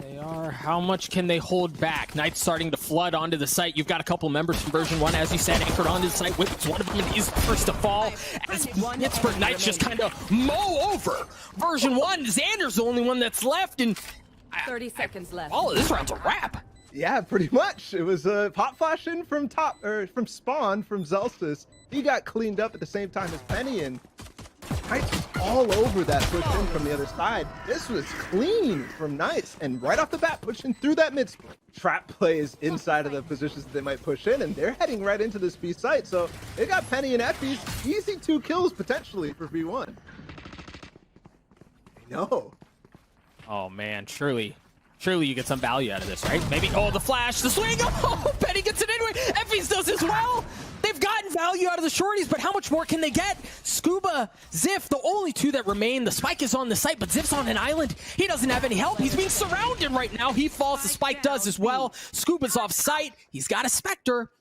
They are. How much can they hold back? Knight's starting to flood onto the site. You've got a couple members from version 1, as you said, anchored onto the site. Whipp's one of them, and he's the first to fall. As Pittsburgh Knights just kind of mow over version 1. Zander's the only one that's left, and 30 seconds left. all of this round's a wrap. Yeah, pretty much. It was a pop flash in from top, or from spawn from Zellsis. He got cleaned up at the same time as Penny, and Knights was all over that push in from the other side. This was clean from Knights, and right off the bat, pushing through that mid split. Trap plays inside of the positions that they might push in, and they're heading right into this B site. So they got Penny and effys. Easy 2 kills potentially for V1. No. Oh man, surely you get some value out of this, right? Maybe, oh, the flash, the swing, oh, Penny gets it anyway. effys does as well. They've gotten value out of the shorties, but how much more can they get? Skuba, XXiF, the only 2 that remain. The spike is on the site, but XXIF's on an island. He doesn't have any help. He's being surrounded right now. He falls, the spike does as well. Skuba's off site. He's got a Spectre,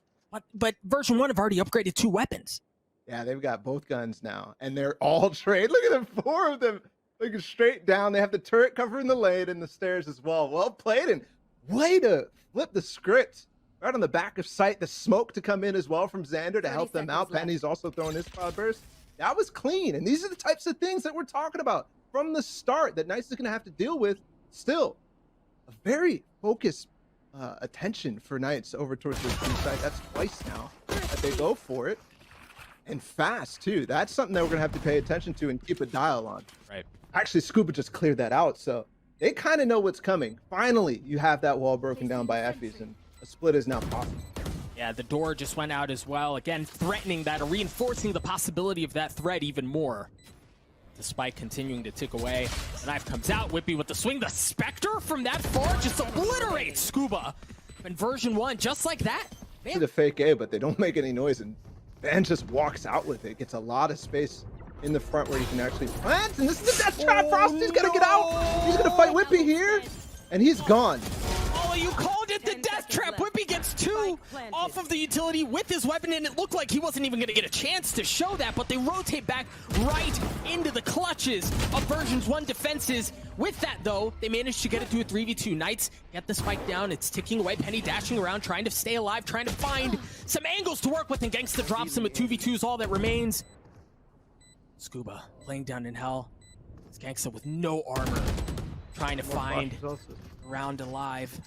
but version 1 have already upgraded 2 weapons. Yeah, they've got both guns now, and they're all trained. Look at them, 4 of them. Looking straight down. They have the turret covering the lane and the stairs as well. Well played, and way to flip the script. Right on the back of sight, the smoke to come in as well from Zander to help them out. Penny's also throwing his cloud burst. That was clean, and these are the types of things that we're talking about from the start that Knights is going to have to deal with. Still, a very focused attention for Knights over towards this B side. That's twice now that they go for it, and fast too. That's something that we're going to have to pay attention to and keep a dial on. Right. Actually, Skuba just cleared that out, so they kind of know what's coming. Finally, you have that wall broken down by effys, and a split is now possible. Yeah, the door just went out as well. Again, threatening that, or reinforcing the possibility of that threat even more. The spike continuing to tick away. The knife comes out. Wippie with the swing. The Spectre from that far just obliterates Skuba. And version 1, just like that. Man. The fake A, but they don't make any noise, and Ben just walks out with it. Gets a lot of space in the front where he can actually plant, and this is the death trap. Frosty's gonna get out. He's gonna fight Wippie here, and he's gone. Oh, you called it the death trap. Wippie gets 2 off of the utility with his weapon, and it looked like he wasn't even gonna get a chance to show that, but they rotate back right into the clutches of versions 1 defenses. With that though, they managed to get it to a 3v2. Knights get the spike down. It's ticking away. Penny dashing around, trying to stay alive, trying to find some angles to work with, and Genghsta drops him. A 2v2 is all that remains. Skuba laying down in hell. It's Genghsta with no armor, trying to find round alive.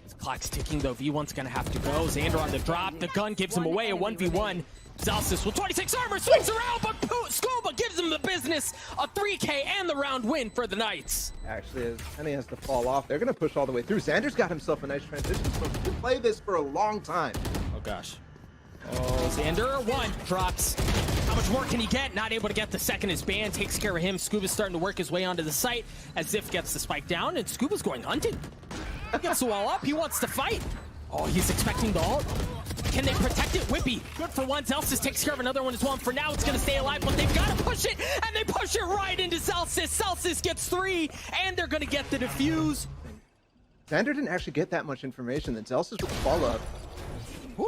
The clock's ticking though. V1's gonna have to go. Zander on the drop. The gun gives him away. A 1v1. Zellsis with 26 armor swings around, but Skuba gives him the business. A 3K and the round win for the Knights. Actually, as Penny has to fall off, they're gonna push all the way through. Zander's got himself a nice transition, so he can play this for a long time. Oh gosh. Oh, Zander 1 drops. How much more can he get? Not able to get the second. His band takes care of him. Skuba's starting to work his way onto the site as XXiF gets the spike down, and Skuba's going hunting. He gets the wall up. He wants to fight. Oh, he's expecting the ult. Can they protect it? Wippie, good for one. Zellsis takes care of another one as well. And for now, it's going to stay alive, but they've got to push it, and they push it right into Zellsis. Zellsis gets 3, and they're going to get the defuse. Zander didn't actually get that much information. Then Zellsis with the follow-up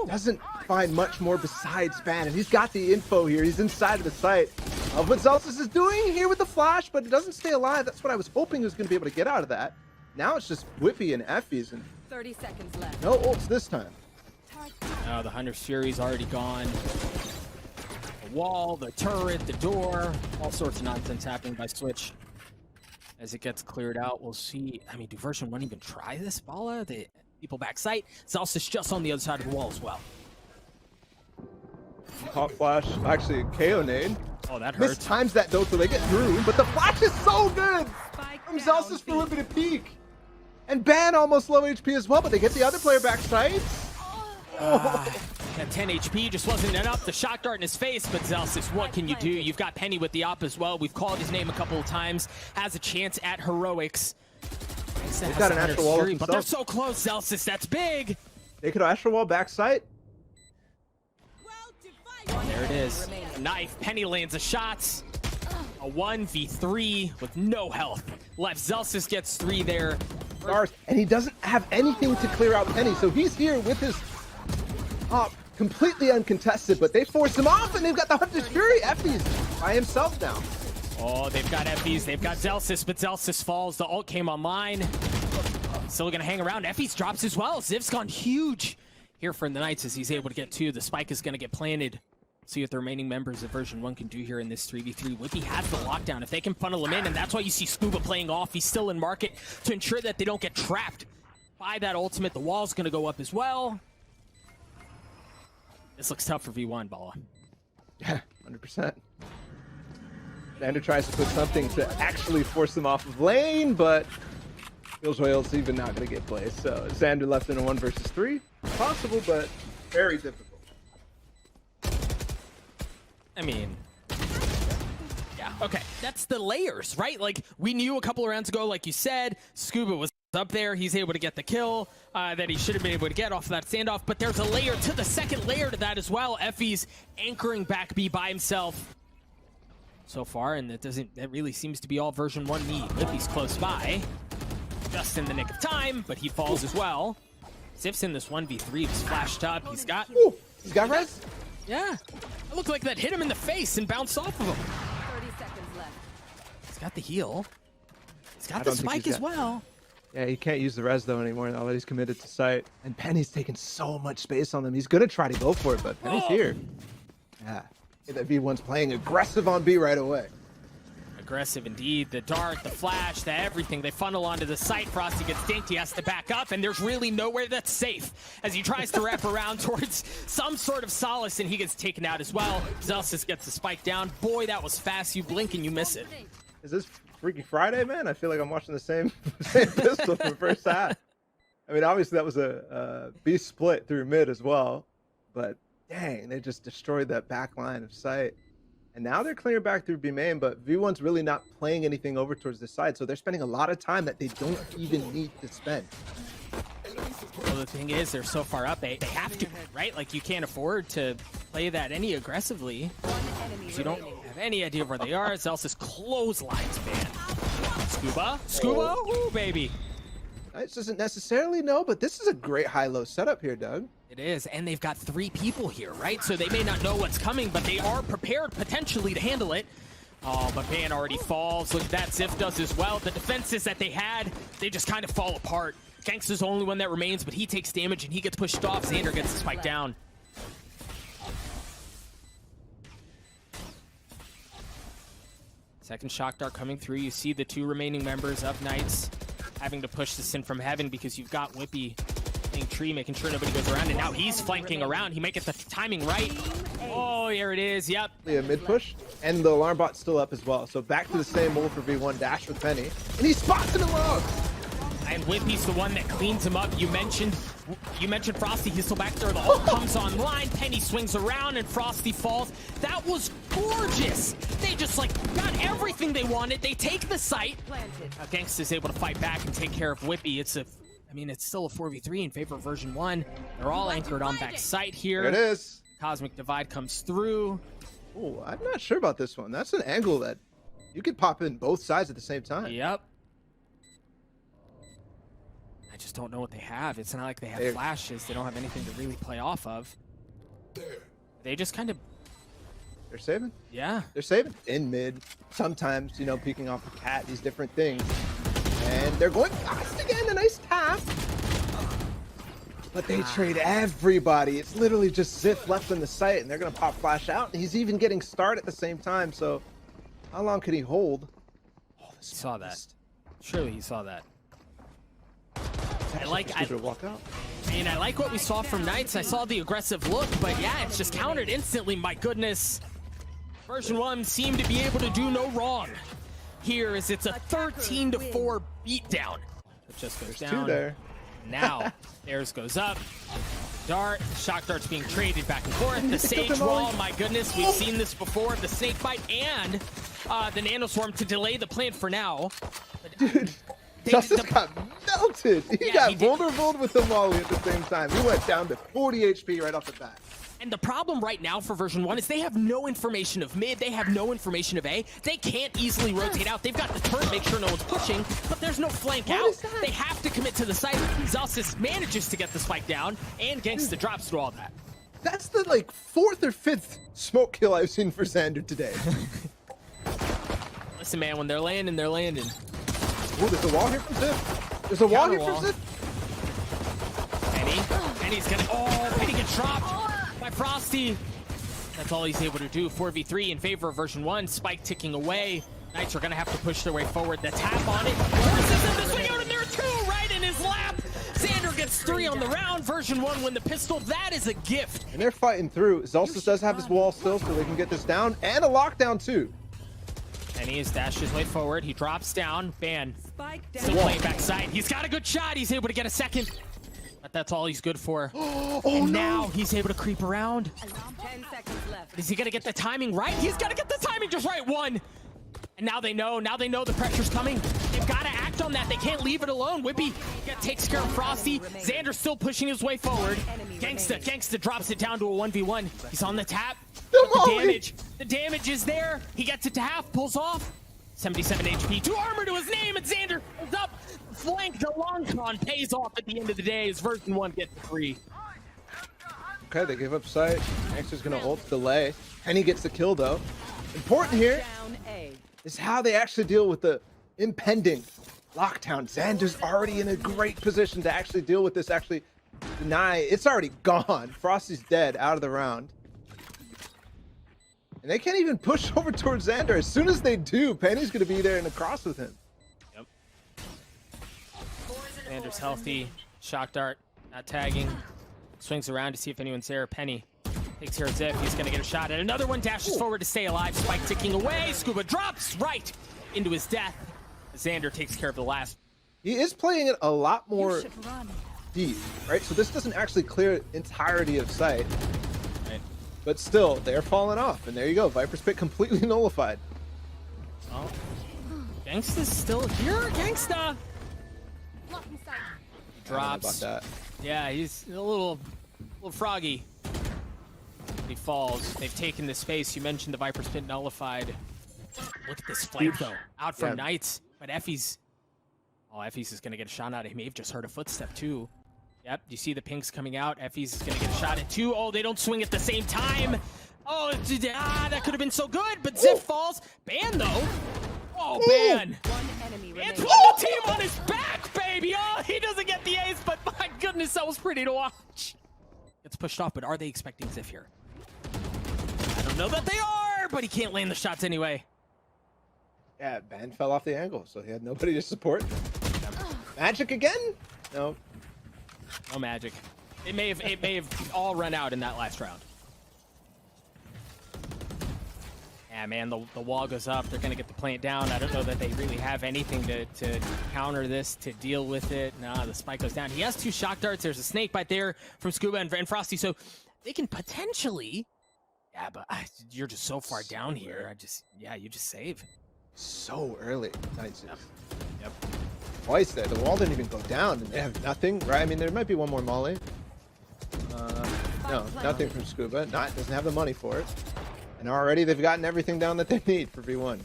doesn't find much more besides Ban, and he's got the info here. He's inside of the site of what Zellsis is doing here with the flash, but it doesn't stay alive. That's what I was hoping he was going to be able to get out of that. Now it's just Wippie and effys, and 30 seconds left. No ults this time. Oh, the Hunter's Fury's already gone. The wall, the turret, the door, all sorts of nonsense happening by Switch. As it gets cleared out, we'll see. I mean, do version 1 even try this, Bala? The people back sight. Zellsis just on the other side of the wall as well. Hot flash, actually KO nade. Oh, that hurts. Mistimes that though, so they get through, but the flash is so good from Zellsis for Wippie to peek. And Ban almost low HP as well, but they get the other player back sight. That 10 HP just wasn't enough. The shock dart in his face, but Zellsis, what can you do? You've got Penny with the op as well. We've called his name a couple of times. Has a chance at heroics. They've got an Astral Wall Fury, but they're so close, Zellsis. That's big. They could Astral Wall back sight. There it is. A knife. Penny lands a shot. A 1v3 with no health left. Zellsis gets 3 there. And he doesn't have anything to clear out Penny, so he's here with his op completely uncontested, but they force him off, and they've got the Hunter's Fury. effys by himself now. Oh, they've got effys, they've got Zellsis, but Zellsis falls. The ult came online. Still gonna hang around. Effys drops as well. Ziv's gone huge here for the Knights as he's able to get 2. The spike is gonna get planted. See what the remaining members of version 1 can do here in this 3v3. wippie has the lockdown. If they can funnel him in, and that's why you see Skuba playing off. He's still in market to ensure that they don't get trapped by that ultimate. The wall's gonna go up as well. This looks tough for V1, Bala. Yeah, 100%. Zander tries to put something to actually force them off of lane, but feels Whale's even not going to get placed. So Zander left in a 1 versus 3. Possible, but very difficult. I mean, yeah, okay. That's the layers, right? Like, we knew a couple of rounds ago, like you said, Skuba was up there. He's able to get the kill that he should have been able to get off of that standoff. But there's a layer to the second layer to that as well. Effys anchoring back B by himself so far, and that really seems to be all version 1 need. Wippie's close by, just in the nick of time, but he falls as well. Ziff's in this 1v3, he's flashed up. He's got res? Yeah, it looked like that hit him in the face and bounced off of him. 30 seconds left. He's got the heal. He's got the spike as well. Yeah, he can't use the res though anymore now that he's committed to sight. And Penny's taking so much space on them. He's gonna try to go for it, but Penny's here. Yeah, that V1's playing aggressive on B right away. Aggressive indeed. The dart, the flash, the everything. They funnel onto the site. Frosty gets dinked. He has to back up, and there's really nowhere that's safe as he tries to wrap around towards some sort of solace, and he gets taken out as well. Zellsis gets the spike down. Boy, that was fast. You blink and you miss it. Is this Freaky Friday, man? I feel like I'm watching the same pistol from the first half. I mean, obviously that was a B split through mid as well, but dang, they just destroyed that back line of sight. And now they're clearing back through B main, but V1's really not playing anything over towards this side, so they're spending a lot of time that they don't even need to spend. Well, the thing is, they're so far up, they have to, right? Like, you can't afford to play that any aggressively. You don't have any idea where they are. Zellsis clotheslines, man. Skuba, ooh, baby. It doesn't necessarily know, but this is a great high-low setup here, Doug. It is, and they've got 3 people here, right? So they may not know what's coming, but they are prepared potentially to handle it. Oh, but man already falls. Look at that, Ziff does as well. The defenses that they had, they just kind of fall apart. Genghsta's the only one that remains, but he takes damage and he gets pushed off. Zander gets the spike down. Second shock dart coming through. You see the 2 remaining members of Knights having to push this in from heaven because you've got wippie playing tree, making sure nobody goes around, and now he's flanking around. He might get the timing right. Oh, here it is. Yep. A mid push, and the alarm bot's still up as well. So back to the same mold for V1, dash with Penny, and he spots him alone. And wippie's the one that cleans him up. You mentioned Frosty. He's still back there. The ult comes online. Penny swings around, and Frosty falls. That was gorgeous. They just like got everything they wanted. They take the site. Genghsta able to fight back and take care of wippie. It's still a 4v3 in favor of version 1. They're all anchored on back site here. There it is. Cosmic Divide comes through. Oh, I'm not sure about this one. That's an angle that you could pop in both sides at the same time. Yep. I just don't know what they have. It's not like they have flashes. They don't have anything to really play off of. They just kind of... They're saving? Yeah. They're saving. In mid. Sometimes, you know, peeking off the cat, these different things. And they're going fast again. A nice tap. But they trade everybody. It's literally just Ziff left in the site, and they're going to pop flash out. And he's even getting start at the same time. So how long can he hold? Oh, he saw that. Surely he saw that. I like what we saw from Knights. I saw the aggressive look, but yeah, it's just countered instantly. My goodness. Version 1 seemed to be able to do no wrong here as it's a 13-4 beatdown. It just goes down. 2 there. Now, theirs goes up. Dart, shock darts being traded back and forth. The Sage Wall, my goodness, we've seen this before. The Snake Bite and the Nano Swarm to delay the plan for now. Dude. Justice got melted. He got vulnerable with the Molly at the same time. He went down to 40 HP right off the bat. And the problem right now for version 1 is they have no information of mid. They have no information of A. They can't easily rotate out. They've got the turret, make sure no one's pushing, but there's no flank out. They have to commit to the site. Zellsis manages to get the spike down, and Genghsta drops through all that. That's the, 4th or 5th smoke kill I've seen for Zander today. Listen, man, when they're landing, they're landing. Ooh, there's a wall here from Ziff. There's a wall Counter here from wall. Zip. Penny's gonna. Oh, Penny gets dropped by Frosty. That's all he's able to do. 4v3 in favor of version 1. Spike ticking away. Knights are gonna have to push their way forward. The tap on it. Forces him to swing out, and there are 2 right in his lap. Zander gets 3 on the round. Version 1 win the pistol. That is a gift. And they're fighting through. Zellsis does have his wall still, so they can get this down. And a lockdown, too. And he has dashed his way forward. He drops down. Ban. Spike Still down. playing backside. He's got a good shot. He's able to get a second. But that's all he's good for. Oh, And no. now he's able to creep around. 10 seconds left. Is he gonna get the timing right? He's gotta get the timing just right. 1. And now they know. Now they know the pressure's coming. They've got to act on that. They can't leave it alone. Wippie takes care of Frosty. Zander still pushing his way forward. Genghsta drops it down to a 1v1. He's on the tap. The damage is there. He gets it to half. Pulls off. 77 HP. 2 armor to his name. And Zander is up. Flank the long con pays off at the end of the day as version 1 gets 3. Okay, they give up sight. Genghsta's gonna ult delay. Penny gets the kill, though. Important here Down A. is how they actually deal with the impending lockdown. Zander's already in a great position to actually deal with this, actually deny. It's already gone. Frosty's dead, out of the round. And they can't even push over towards Zander. As soon as they do, Penny's going to be there and across with him. Yep. Zander's healthy. Shock dart. Not tagging. Swings around to see if anyone's there. Penny takes care of Zip. He's going to get a shot at another one. Dashes forward to stay alive. Spike ticking away. Skuba drops right into his death. Zander takes care of the last. He is playing it a lot more deep, right? So this doesn't actually clear entirety of sight. Right. But still, they're falling off. And there you go. Viper's Pit completely nullified. Oh. Genghsta's still here. Genghsta drops. About that. Yeah, he's a little froggy. He falls. They've taken the space. You mentioned the Viper's Pit nullified. Look at this flank, though. Out from Knights. But effys. Oh, effys is going to get a shot out. He may have just heard a footstep, too. Yep, you see the pinks coming out. effys is going to get a shot at 2. Oh, they don't swing at the same time. Oh, that could have been so good. But Zip falls. Ban, though. Oh, Ban. One enemy And remaining. put the team on his back, baby. Oh, he doesn't get the ace, but my goodness, that was pretty to watch. Gets pushed off, but are they expecting Zif here? I don't know that they are, but he can't land the shots anyway. Yeah, Ben fell off the angle, so he had nobody to support. Magic again? No. No magic. It may have all run out in that last round. Yeah, man, the wall goes up. They're going to get the plant down. I don't know that they really have anything to counter this, to deal with it. Nah, the spike goes down. He has 2 shock darts. There's a snake bite there from Skuba and Frosty, so they can potentially... Yeah, but you're just so far down here. You just save. So early. Nice. Yep. Twice there. The wall didn't even go down, and they have nothing, right? I mean, there might be one more molly. No, nothing from Skuba. Doesn't have the money for it. And already they've gotten everything down that they need for V1.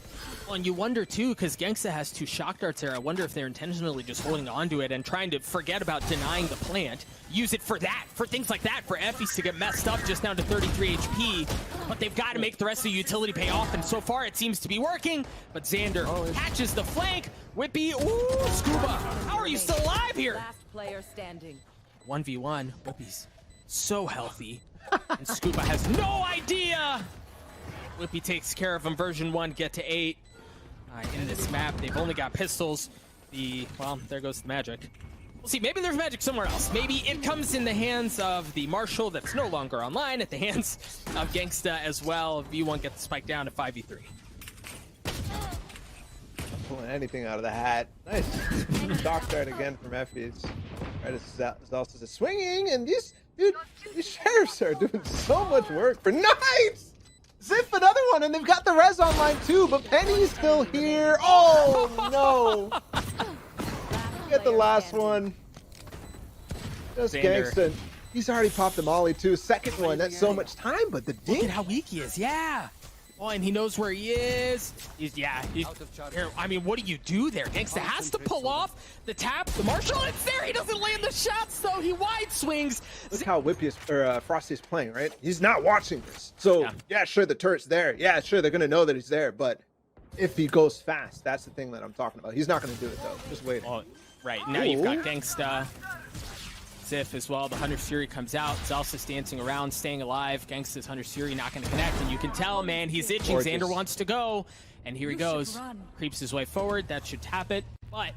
Well, and you wonder, too, because Genghsta has 2 shock darts there. I wonder if they're intentionally just holding on to it and trying to forget about denying the plant. Use it for that, for things like that, for effys to get messed up just down to 33 HP. But they've got to make the rest of the utility pay off, and so far it seems to be working. But Zander catches the flank. Wippie, ooh, Skuba. How are you still alive here? Last player standing. 1v1. Wippie's so healthy. And Skuba has no idea. Wippie takes care of him. Version 1 get to 8. In this map, they've only got pistols. Well, there goes the magic. We'll see. Maybe there's magic somewhere else. Maybe it comes in the hands of the Marshal that's no longer online, at the hands of Genghsta as well. V1 gets the spike down to 5v3. Pulling anything out of the hat. Nice. Shock dart again from effys. Right as Zellsis is swinging, and these sheriffs are doing so much work for Knights! Zip another one, and they've got the res online too, but Penny's still here. Oh no! Get the last one. Just Zander. Genghsta. He's already popped the molly too. Second one, that's so much time, but the Look dink. at how weak he is. Yeah. Oh, and he knows where he is. He's here. I mean, what do you do there? Genghsta has to pull off the tap. The Marshal, it's there. He doesn't land the shots, though. He wide swings. Look how Wippie is, or Frosty is playing, right? He's not watching this. So, yeah, sure, the turret's there. Yeah, sure, they're going to know that he's there. But if he goes fast, that's the thing that I'm talking about. He's not going to do it, though. Just wait. Well, Right, now you've got Genghsta, XXiF as well. The Hunter Fury comes out. Zellsis dancing around, staying alive. Gangsta's Hunter Fury not going to connect, and you can tell, man, he's itching. Gorgeous. Zander wants to go, and here he goes. Creeps his way forward. That should tap it, but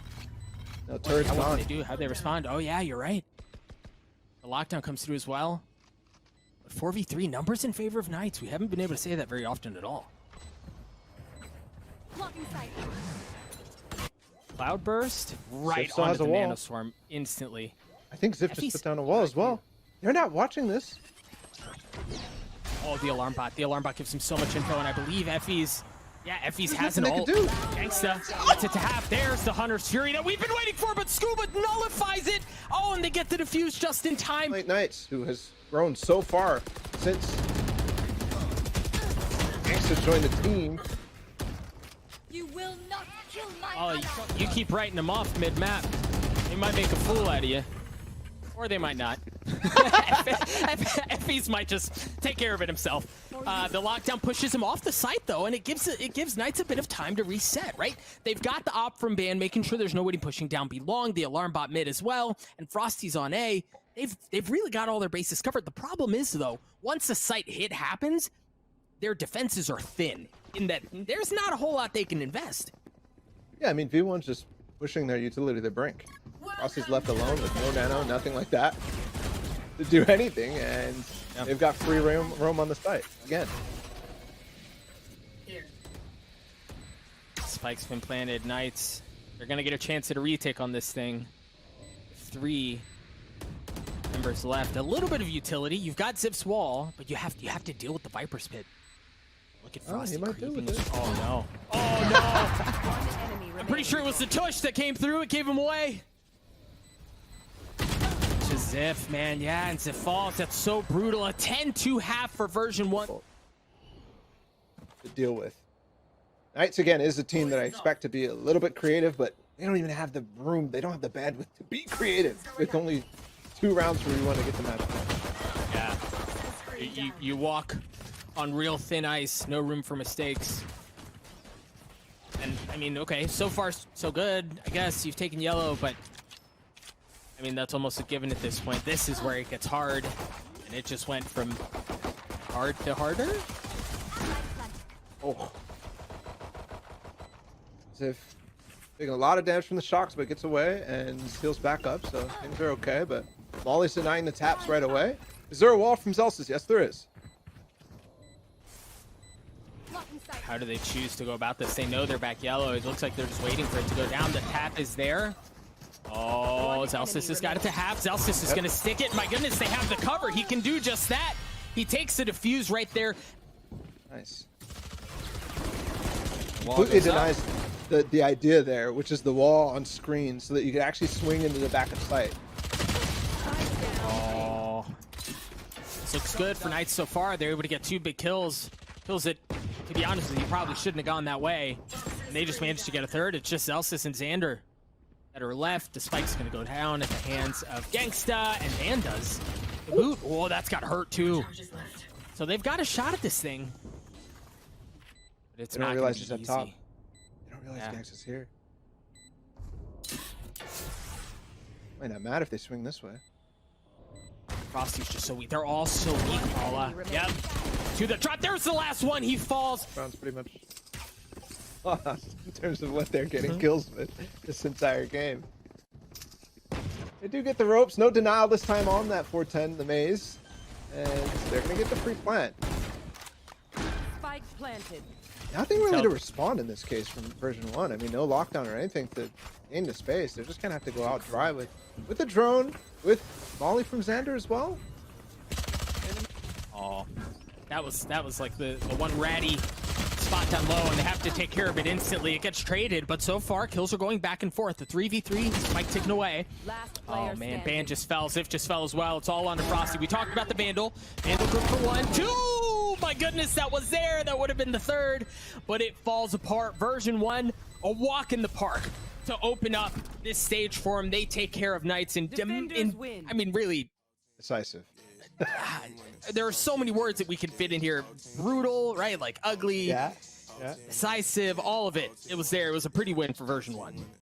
No, turret's what can gone. they do? How'd they respond? Oh, yeah, you're right. The lockdown comes through as well. But 4v3 numbers in favor of Knights. We haven't been able to say that very often at all. Cloud burst right still has onto the a wall. Nanoswarm instantly. I think Ziff Effys- just put down a wall as well. They're not watching this. Oh, the alarm bot. The alarm bot gives him so much info, and I believe Effys. Yeah, Effys has an nothing ult. they can do. Gangsta gets it to half. There's the Hunter's Fury that we've been waiting for, but Skuba nullifies it. Oh, and they get the defuse just in time. Late Knights, who has grown so far since Genghsta joined the team. You will not kill my Oh, you keep writing them off mid-map. They might make a fool out of you. Or they might not. Effys might just take care of it himself. The lockdown pushes him off the site, though, and it gives Knights a bit of time to reset, right? They've got the op from ban, making sure there's nobody pushing down B long, the alarm bot mid as well, and Frosty's on A. They've really got all their bases covered. The problem is, though, once a site hit happens, their defenses are thin, in that there's not a whole lot they can invest. Yeah, I mean, V1's just pushing their utility to brink. Frosty's left alone with no nano, nothing like that to do anything, and they've got free roam on the site again. Spike's been planted. Knights, they're gonna get a chance at a retake on this thing. 3 members left. A little bit of utility. You've got Zip's wall, but you have to deal with the Viper's Pit. Look at Frosty he might deal creeping. with it. Oh no! Oh no! I'm pretty sure it was the tush that came through. It gave him away. XXiF, man, yeah, and Zip falls. That's so brutal. A 10-2 half for version 1. To deal with. Knights, again, is a team that I expect to be a little bit creative, but they don't even have the room. They don't have the bandwidth to be creative with only 2 rounds where you want to get the match point. Yeah. You walk on real thin ice. No room for mistakes. And, I mean, okay, so far so good. I guess you've taken yellow, but I mean, that's almost a given at this point. This is where it gets hard, and it just went from hard to harder. Oh. Ziff taking a lot of damage from the shocks, but gets away and heals back up, so things are okay. But Molly's denying the taps right away. Is there a wall from Zellsis? Yes, there is. How do they choose to go about this? They know they're back yellow. It looks like they're just waiting for it to go down. The tap is there. Oh, Zellsis has got it to half. Zellsis is going to stick it. My goodness, they have the cover. He can do just that. He takes the defuse right there. Nice. Wall Completely goes up. denies the idea there, which is the wall on screen, so that you can actually swing into the back of sight. Oh. This looks good for Knights so far. They're able to get 2 big kills. Kills it, to be honest with you, probably shouldn't have gone that way. And they just managed to get a third. It's just Zellsis and Zander that are left. The spike's going to go down at the hands of Genghsta, and Van does the boot. Oh, that's got hurt too. So they've got a shot at this thing. But it's They don't not realize gonna he's be up easy. top. They don't realize Yeah. Gangsta's here. Might not matter if they swing this way. Frosty's just so weak. They're all so weak, Paula. Yep. To the trap. There's the last one. He falls. Round's pretty much lost in terms of what they're getting kills with this entire game. They do get the ropes. No denial this time on that 410, the maze. And they're going to get the free plant. Spike planted. Nothing really to respond in this case from version 1. I mean, no lockdown or anything to gain the space. They're just going to have to go out dry with the drone, with Molly from Zander as well. Oh, that was like the one ratty spot down low, and they have to take care of it instantly. It gets traded, but so far kills are going back and forth. The 3v3, Spike taken away. Last player Oh man, standing. Ban just fell. Ziff just fell as well. It's all on to Frosty. We talked about the Vandal. Vandal good for 1, 2. My goodness, that was there. That would have been the 3rd, but it falls apart. Version 1, a walk in the park to open up this stage for them. They take care of Knights Defenders win. I mean, really, Decisive. there are so many words that we can fit in here. Brutal, right? Like ugly, Yeah. decisive, all of it. It was there. It was a pretty win for version 1.